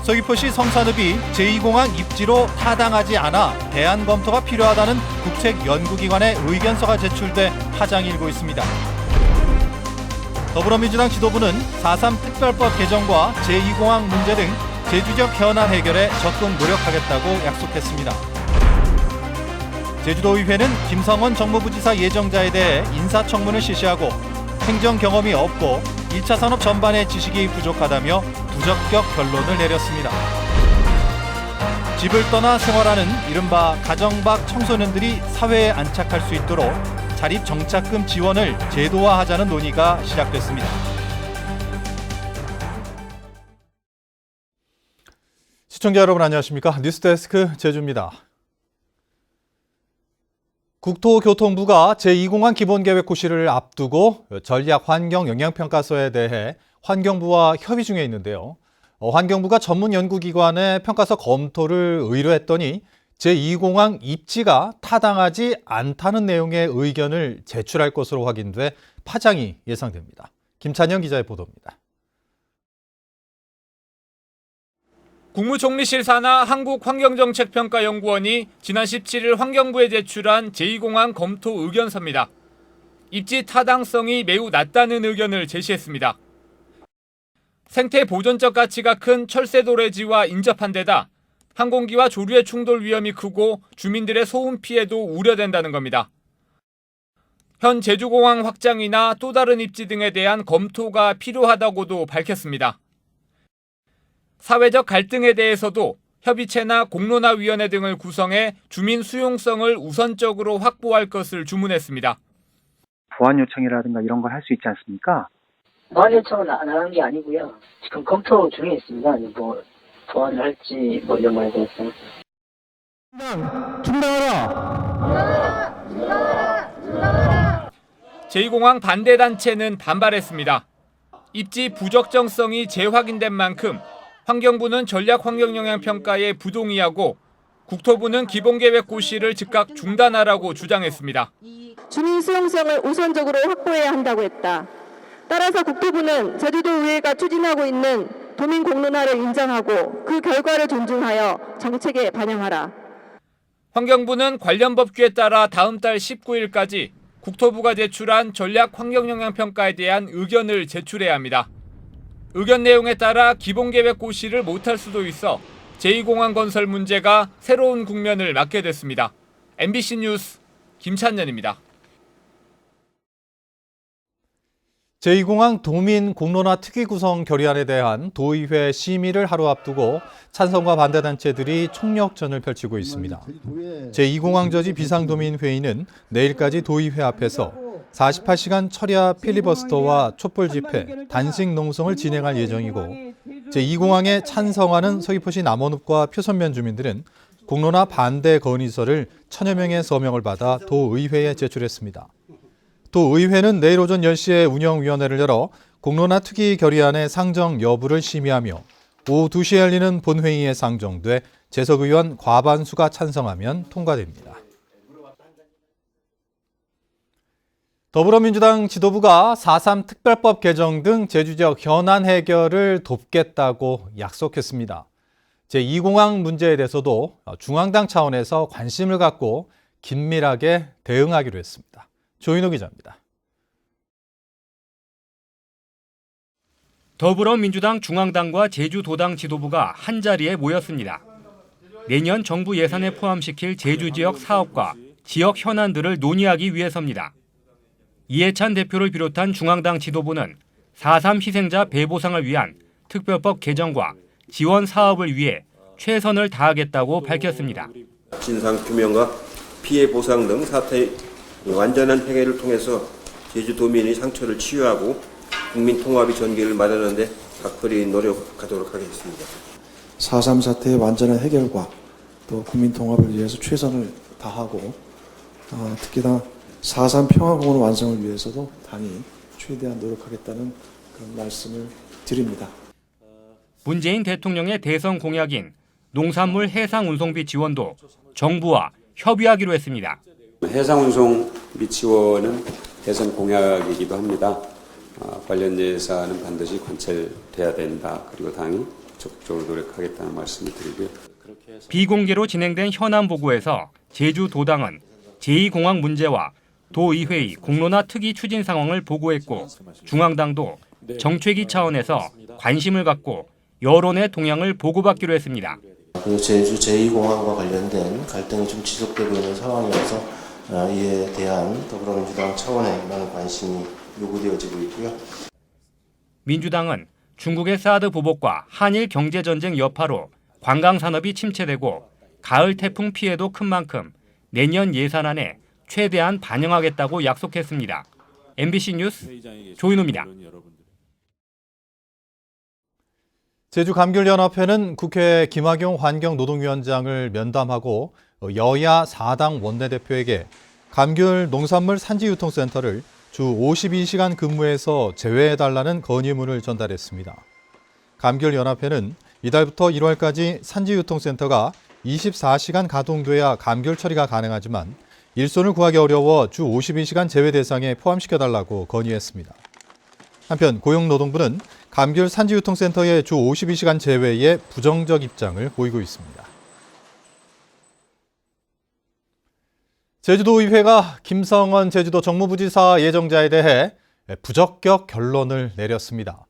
서귀포시 성산읍이 제2공항 입지로 타당하지 않아 대안 검토가 필요하다는 국책연구기관의 의견서가 제출돼 파장이 일고 있습니다. 더불어민주당 지도부는 4.3 특별법 개정과 제2공항 문제 등 제주적 현안 해결에 적극 노력하겠다고 약속했습니다. 제주도의회는 김성원 정무부지사 예정자에 대해 인사청문을 실시하고 행정 경험이 없고 1차 산업 전반의 지식이 부족하다며 부적격 결론을 내렸습니다. 집을 떠나 생활하는 이른바 가정박 청소년들이 사회에 안착할 수 있도록 자립정착금 지원을 제도화하자는 논의가 시작됐습니다. 시청자 여러분 안녕하십니까? 뉴스데스크 제주입니다. 국토교통부가 제2공항 기본계획 고시를 앞두고 전략 환경 영향평가서에 대해 환경부와 협의 중에 있는데요. 환경부가 전문 연구기관에 평가서 검토를 의뢰했더니 제2공항 입지가 타당하지 않다는 내용의 의견을 제출할 것으로 확인돼 파장이 예상됩니다. 김찬영 기자의 보도입니다. 국무총리실 산하 한국환경정책평가연구원이 지난 17일 환경부에 제출한 제2공항 검토 의견서입니다. 입지 타당성이 매우 낮다는 의견을 제시했습니다. 생태 보존적 가치가 큰 철새도래지와 인접한 데다 항공기와 조류의 충돌 위험이 크고 주민들의 소음 피해도 우려된다는 겁니다. 현 제주공항 확장이나 또 다른 입지 등에 대한 검토가 필요하다고도 밝혔습니다. 사회적 갈등에 대해서도 협의체나 공론화위원회 등을 구성해 주민 수용성을 우선적으로 확보할 것을 주문했습니다. 보완 요청이라든가 이런 걸 할 수 있지 않습니까? 보완 요청은 안 하는 게 아니고요. 지금 검토 중에 있습니다. 뭐 보완을 할지 뭐 이런 거에 대해서. 중단하라! 제2공항 반대 단체는 반발했습니다. 입지 부적정성이 재확인된 만큼 환경부는 전략 환경 영향 평가에 부동의하고 국토부는 기본계획 고시를 즉각 중단하라고 주장했습니다. 주민 수용성을 우선적으로 확보해야 한다고 했다. 따라서 국토부는 제주도의회가 추진하고 있는 도민 공론화를 인정하고 그 결과를 존중하여 정책에 반영하라. 환경부는 관련 법규에 따라 다음 달 19일까지 국토부가 제출한 전략 환경 영향 평가에 대한 의견을 제출해야 합니다. 의견 내용에 따라 기본계획 고시를 못할 수도 있어 제2공항 건설 문제가 새로운 국면을 맞게 됐습니다. MBC 뉴스 김찬년입니다. 제2공항 도민 공론화 특위 구성 결의안에 대한 도의회 심의를 하루 앞두고 찬성과 반대 단체들이 총력전을 펼치고 있습니다. 제2공항 저지 비상도민회의는 내일까지 도의회 앞에서 48시간 철야 필리버스터와 촛불 집회, 단식 농성을 진행할 예정이고 제2공항에 찬성하는 서귀포시 남원읍과 표선면 주민들은 공론화 반대 건의서를 1000여 명의 서명을 받아 도의회에 제출했습니다. 도의회는 내일 오전 10시에 운영위원회를 열어 공론화 특위 결의안의 상정 여부를 심의하며 오후 2시에 열리는 본회의에 상정돼 재석 의원 과반수가 찬성하면 통과됩니다. 더불어민주당 지도부가 4.3 특별법 개정 등 제주적 현안 해결을 돕겠다고 약속했습니다. 제2공항 문제에 대해서도 중앙당 차원에서 관심을 갖고 긴밀하게 대응하기로 했습니다. 조인호 기자입니다. 더불어민주당 중앙당과 제주도당 지도부가 한자리에 모였습니다. 내년 정부 예산에 포함시킬 제주 지역 사업과 지역 현안들을 논의하기 위해서입니다. 이해찬 대표를 비롯한 중앙당 지도부는 4.3 희생자 배보상을 위한 특별법 개정과 지원 사업을 위해 최선을 다하겠다고 밝혔습니다. 진상규명과 피해 보상 등 사태의 완전한 해결을 통해서 제주도민의 상처를 치유하고 국민 통합의 전기를 마련하는 데 각별히 노력하도록 하겠습니다. 4.3 사태의 완전한 해결과 또 국민 통합을 위해서 최선을 다하고 특히나 4.3 평화공원 완성을 위해서도 당이 최대한 노력하겠다는 그런 말씀을 드립니다. 문재인 대통령의 대선 공약인 농산물 해상 운송비 지원도 정부와 협의하기로 했습니다. 해상 운송비 지원은 대선 공약이기도 합니다. 관련 예산은 반드시 관철돼야 된다. 그리고 당이 적극적으로 노력하겠다는 말씀을 드리고요. 비공개로 진행된 현안 보고에서 제주도당은 제2공항 문제와 도의회의 공론화 특위 추진 상황을 보고했고 중앙당도 정책위 차원에서 관심을 갖고 여론의 동향을 보고받기로 했습니다. 그리고 제주 제2공항과 관련된 갈등이 좀 지속되고 있는 상황이어서 이에 대한 더불어민주당 차원의 많은 관심이 요구되어지고 있고요. 민주당은 중국의 사드 보복과 한일 경제전쟁 여파로 관광산업이 침체되고 가을 태풍 피해도 큰 만큼 내년 예산안에 최대한 반영하겠다고 약속했습니다. MBC 뉴스 조인호입니다. 제주감귤연합회는 국회 김학용 환경노동위원장을 면담하고 여야 4당 원내대표에게 감귤 농산물 산지유통센터를 주 52시간 근무에서 제외해달라는 건의문을 전달했습니다. 감귤연합회는 이달부터 1월까지 산지유통센터가 24시간 가동돼야 감귤 처리가 가능하지만 일손을 구하기 어려워 주 52시간 제외 대상에 포함시켜달라고 건의했습니다. 한편 고용노동부는 감귤 산지유통센터의 주 52시간 제외에 부정적 입장을 보이고 있습니다. 제주도의회가 김성원 제주도 정무부지사 예정자에 대해 부적격 결론을 내렸습니다.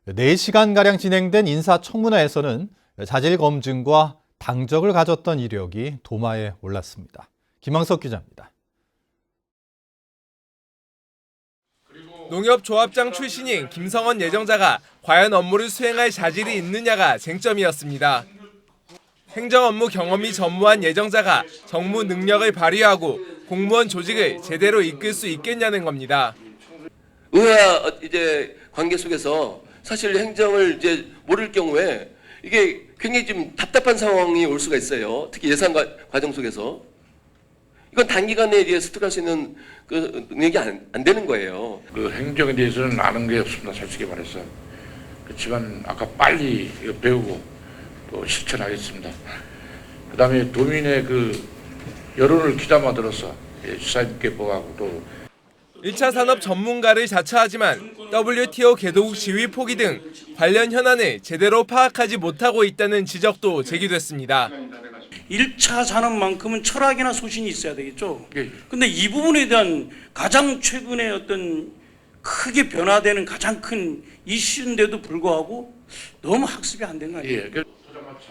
4시간가량 진행된 인사청문회에서는 자질 검증과 당적을 가졌던 이력이 도마에 올랐습니다. 김항석 기자입니다. 농협조합장 출신인 김성원 예정자가 과연 업무를 수행할 자질이 있느냐가 쟁점이었습니다. 행정 업무 경험이 전무한 예정자가 정무 능력을 발휘하고 공무원 조직을 제대로 이끌 수 있겠냐는 겁니다. 의회와 관계 속에서 사실 행정을 모를 경우에 이게 굉장히 좀 답답한 상황이 올 수가 있어요. 특히 예산 과정 속에서. 이건 단기간에 습득할 수 있는 그 능력이 안 되는 거예요. 그 행정에 대해서는 아는 게 없습니다. 솔직히 말해서. 그렇지만 아까 빨리 배우고 또 실천하겠습니다. 그다음에 도민의 그 여론을 귀담아 들어서 지사님께 보고하고 또 1차 산업 전문가를 자처하지만 WTO 개도국 지위 포기 등 관련 현안을 제대로 파악하지 못하고 있다는 지적도 제기됐습니다. 1차 산업만큼은 철학이나 소신이 있어야 되겠죠. 근데 이 부분에 대한 가장 최근에 어떤 크게 변화되는 가장 큰 이슈인데도 불구하고 너무 학습이 안 된 거 아니에요?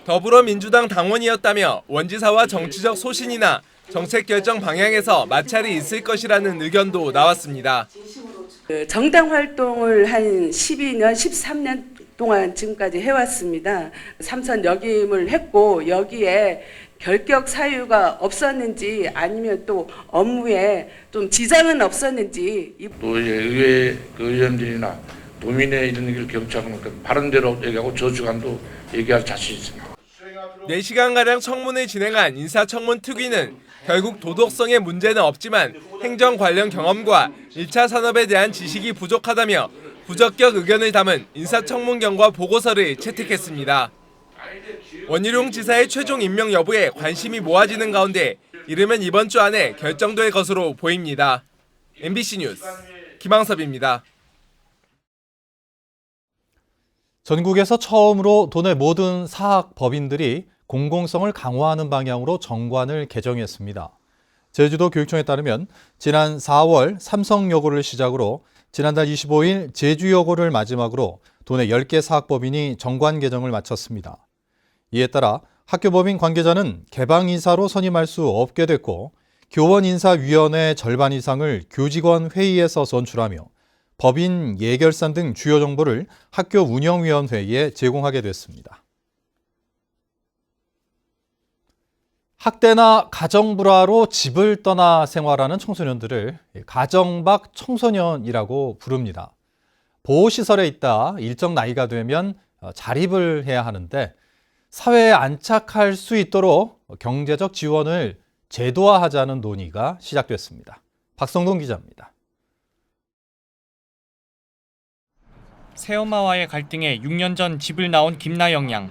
더불어민주당 당원이었다며 원지사와 정치적 소신이나 정책 결정 방향에서 마찰이 있을 것이라는 의견도 나왔습니다. 정당 활동을 한 12년, 13년 동안 지금까지 해왔습니다. 삼선 역임을 했고 여기에 결격 사유가 없었는지 아니면 또 업무에 좀 지장은 없었는지 또 의회 의원들이나 도민의 이런 걸 경청하면 바른 대로 얘기하고 저주간도 얘기할 자신이 있습니다. 4시간가량 청문을 진행한 인사청문 특위는 결국 도덕성의 문제는 없지만 행정 관련 경험과 1차 산업에 대한 지식이 부족하다며 부적격 의견을 담은 인사청문 경과 보고서를 채택했습니다. 원희룡 지사의 최종 임명 여부에 관심이 모아지는 가운데 이르면 이번 주 안에 결정될 것으로 보입니다. MBC 뉴스 김항섭입니다. 전국에서 처음으로 도내 모든 사학법인들이 공공성을 강화하는 방향으로 정관을 개정했습니다. 제주도 교육청에 따르면 지난 4월 삼성여고를 시작으로 지난달 25일 제주여고를 마지막으로 도내 10개 사학법인이 정관 개정을 마쳤습니다. 이에 따라 학교법인 관계자는 개방이사로 선임할 수 없게 됐고 교원인사위원회 절반 이상을 교직원 회의에서 선출하며 법인 예결산 등 주요 정보를 학교 운영위원회에 제공하게 됐습니다. 학대나 가정불화로 집을 떠나 생활하는 청소년들을 가정밖 청소년이라고 부릅니다. 보호시설에 있다 일정 나이가 되면 자립을 해야 하는데 사회에 안착할 수 있도록 경제적 지원을 제도화하자는 논의가 시작됐습니다. 박성동 기자입니다. 새엄마와의 갈등에 6년 전 집을 나온 김나영 양.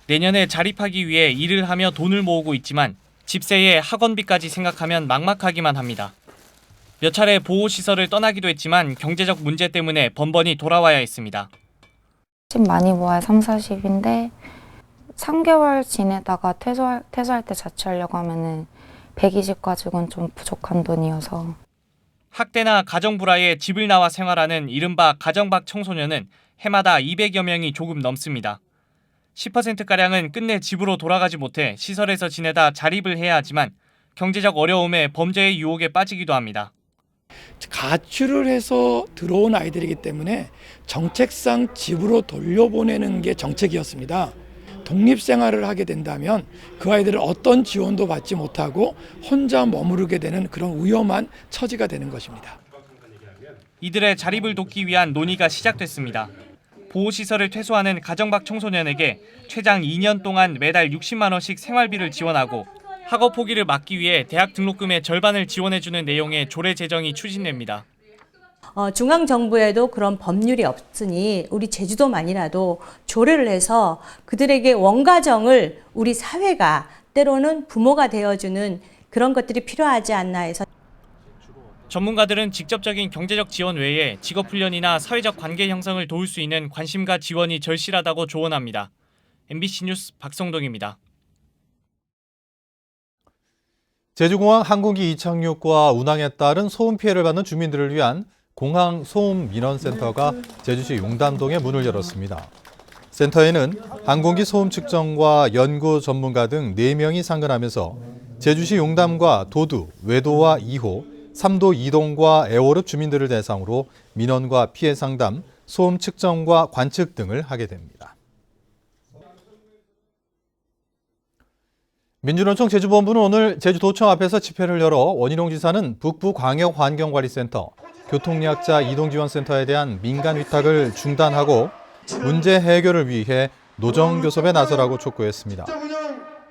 내년에 자립하기 위해 일을 하며 돈을 모으고 있지만 집세에 학원비까지 생각하면 막막하기만 합니다. 몇 차례 보호시설을 떠나기도 했지만 경제적 문제 때문에 번번이 돌아와야 했습니다. 집 많이 모아야 3, 40인데 3개월 지내다가 퇴소할 때 자취하려고 하면은 120 가지고는 좀 부족한 돈이어서. 학대나 가정불화에 집을 나와 생활하는 이른바 가정박 청소년은 해마다 200여 명이 조금 넘습니다. 10%가량은 끝내 집으로 돌아가지 못해 시설에서 지내다 자립을 해야 하지만 경제적 어려움에 범죄의 유혹에 빠지기도 합니다. 가출을 해서 들어온 아이들이기 때문에 정책상 집으로 돌려보내는 게 정책이었습니다. 독립생활을 하게 된다면 그 아이들은 어떤 지원도 받지 못하고 혼자 머무르게 되는 그런 위험한 처지가 되는 것입니다. 이들의 자립을 돕기 위한 논의가 시작됐습니다. 보호시설을 퇴소하는 가정박 청소년에게 최장 2년 동안 매달 60만 원씩 생활비를 지원하고 학업 포기를 막기 위해 대학 등록금의 절반을 지원해주는 내용의 조례 제정이 추진됩니다. 중앙정부에도 그런 법률이 없으니 우리 제주도만이라도 조례를 해서 그들에게 원가정을 우리 사회가 때로는 부모가 되어주는 그런 것들이 필요하지 않나 해서. 전문가들은 직접적인 경제적 지원 외에 직업훈련이나 사회적 관계 형성을 도울 수 있는 관심과 지원이 절실하다고 조언합니다. MBC 뉴스 박성동입니다. 제주공항 항공기 이착륙과 운항에 따른 소음 피해를 받는 주민들을 위한 공항 소음 민원센터가 제주시 용담동에 문을 열었습니다. 센터에는 항공기 소음 측정과 연구 전문가 등 4명이 상근하면서 제주시 용담과 도두, 외도와 2호, 3도 2동과 애월읍 주민들을 대상으로 민원과 피해 상담, 소음 측정과 관측 등을 하게 됩니다. 민주노총 제주본부는 오늘 제주도청 앞에서 집회를 열어 원희룡 지사는 북부광역환경관리센터, 교통약자 이동지원센터에 대한 민간 위탁을 중단하고 문제 해결을 위해 노정교섭에 나서라고 촉구했습니다.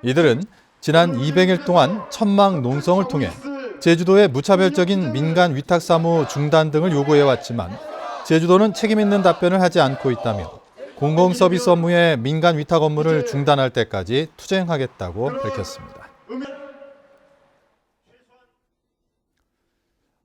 이들은 지난 200일 동안 천막 농성을 통해 제주도의 무차별적인 민간 위탁 사무 중단 등을 요구해왔지만 제주도는 책임 있는 답변을 하지 않고 있다며 공공서비스 업무의 민간 위탁 업무를 중단할 때까지 투쟁하겠다고 밝혔습니다.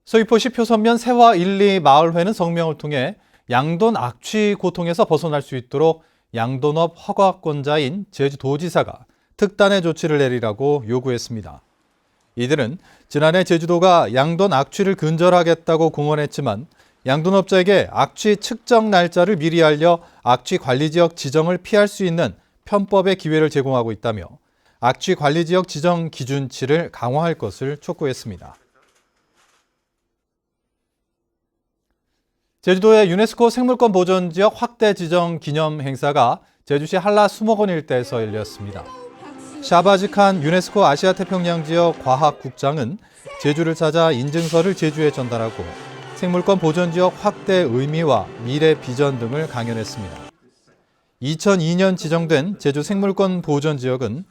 서귀포시 표선면 세화 1, 2 마을회는 성명을 통해 양돈 악취 고통에서 벗어날 수 있도록 양돈업 허가권자인 제주도지사가 특단의 조치를 내리라고 요구했습니다. 이들은 지난해 제주도가 양돈 악취를 근절하겠다고 공언했지만 양돈업자에게 악취 측정 날짜를 미리 알려 악취 관리지역 지정을 피할 수 있는 편법의 기회를 제공하고 있다며 악취 관리지역 지정 기준치를 강화할 것을 촉구했습니다. 제주도의 유네스코 생물권 보존지역 확대 지정 기념 행사가 제주시 한라 수목원 일대에서 열렸습니다. 샤바즈칸 유네스코 아시아태평양 지역 과학국장은 제주를 찾아 인증서를 제주에 전달하고 생물권 보존지역 확대 의미와 미래 비전 등을 강연했습니다. 2002년 지정된 제주 생물권 보존지역은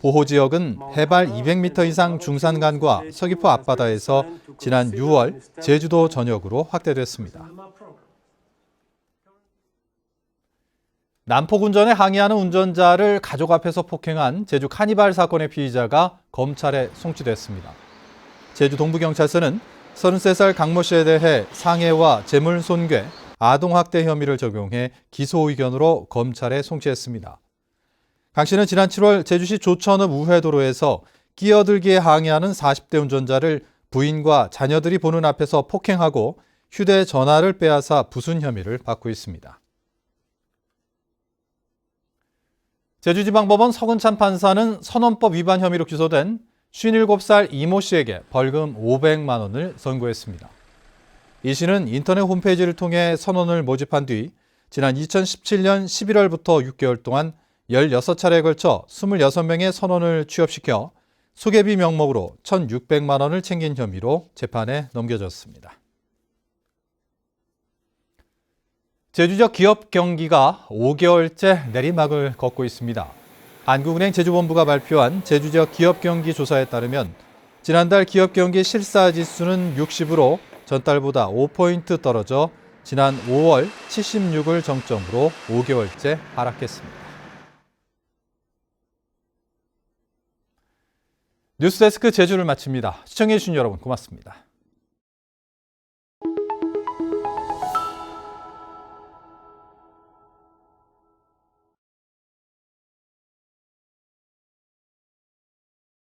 보호지역은 해발 200m 이상 중산간과 서귀포 앞바다에서 지난 6월 제주도 전역으로 확대됐습니다. 난폭운전에 항의하는 운전자를 가족 앞에서 폭행한 제주 카니발 사건의 피의자가 검찰에 송치됐습니다. 제주 동부경찰서는 33살 강모 씨에 대해 상해와 재물손괴, 아동학대 혐의를 적용해 기소 의견으로 검찰에 송치했습니다. 강 씨는 지난 7월 제주시 조천읍 우회도로에서 끼어들기에 항의하는 40대 운전자를 부인과 자녀들이 보는 앞에서 폭행하고 휴대전화를 빼앗아 부순 혐의를 받고 있습니다. 제주지방법원 서근찬 판사는 선원법 위반 혐의로 기소된 57살 이모 씨에게 벌금 500만 원을 선고했습니다. 이 씨는 인터넷 홈페이지를 통해 선원을 모집한 뒤 지난 2017년 11월부터 6개월 동안 16차례에 걸쳐 26명의 선원을 취업시켜 소개비 명목으로 1,600만 원을 챙긴 혐의로 재판에 넘겨졌습니다. 제주적 기업 경기가 5개월째 내리막을 걷고 있습니다. 한국은행 제주본부가 발표한 제주적 기업 경기 조사에 따르면 지난달 기업 경기 실사지수는 60으로 전달보다 5포인트 떨어져 지난 5월 76을 정점으로 5개월째 하락했습니다. 뉴스데스크 제주를 마칩니다. 시청해주신 여러분 고맙습니다.